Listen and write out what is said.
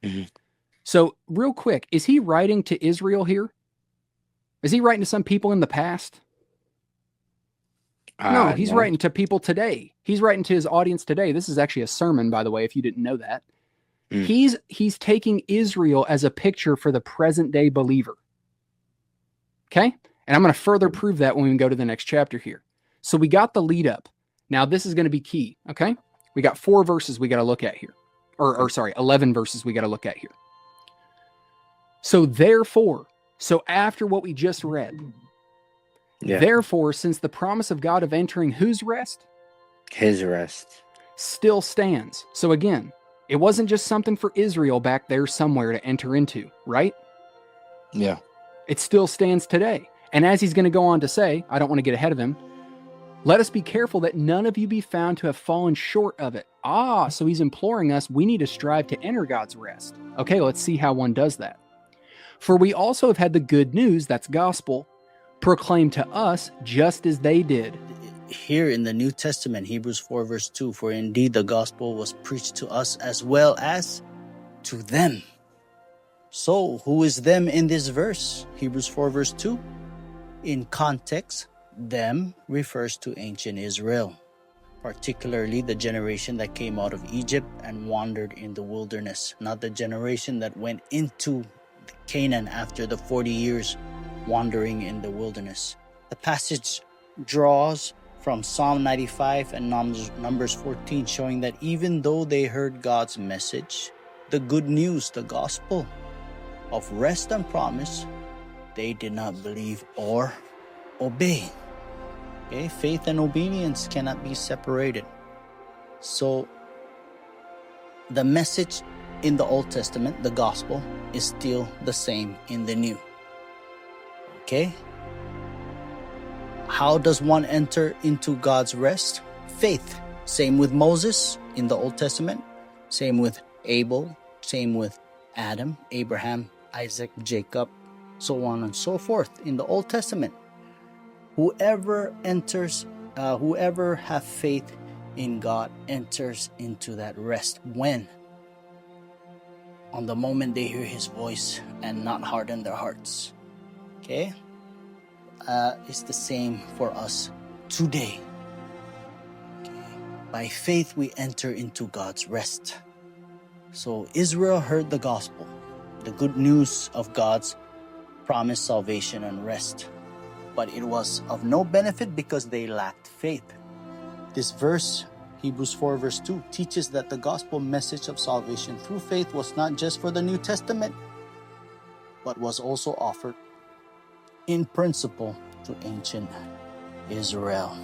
Mhm. So, real quick, is he writing to Israel here? Is he writing to some people in the past? No, he's No. writing to people today. He's writing to his audience today. This is actually a sermon, by the way, if you didn't know that. Mm. He's taking Israel as a picture for the present day believer. Okay? And I'm going to further prove that when we go to the next chapter here. So we got the lead up. Now this is going to be key, okay? We got 4 verses we got to look at here. Or sorry, 11 verses we got to look at here. So therefore, so after what we just read, Yeah. therefore, since the promise of God of entering whose rest His rest. still stands. So again, it wasn't just something for Israel back there somewhere to enter into, right? Yeah. It still stands today. And as he's going to go on to say, I don't want to get ahead of him, let us be careful that none of you be found to have fallen short of it. So he's imploring us, we need to strive to enter God's rest. Okay, let's see how one does that. For we also have had the good news, that's gospel, proclaimed to us just as they did. Here in the New Testament, Hebrews 4 verse 2, for indeed the gospel was preached to us as well as to them. So who is them in this verse? Hebrews 4 verse 2. In context, them refers to ancient Israel, particularly the generation that came out of Egypt and wandered in the wilderness, not the generation that went into Canaan after the 40 years wandering in the wilderness. The passage draws from Psalm 95 and Numbers 14, showing that even though they heard God's message, the good news, the gospel of rest and promise, they did not believe or obey. Okay, faith and obedience cannot be separated. So the message in the Old Testament, the gospel, is still the same in the New. Okay? How does one enter into God's rest? Faith. Same with Moses in the Old Testament. Same with Abel. Same with Adam, Abraham, Isaac, Jacob, so on and so forth in the Old Testament. Whoever have faith in God enters into that rest. When? On the moment they hear his voice and not harden their hearts. Okay? It's the same for us today. Okay? By faith we enter into God's rest. So Israel heard the gospel, the good news of God's promised salvation and rest. But it was of no benefit because they lacked faith. This verse, Hebrews 4 verse 2, teaches that the gospel message of salvation through faith was not just for the New Testament, but was also offered in principle to ancient Israel.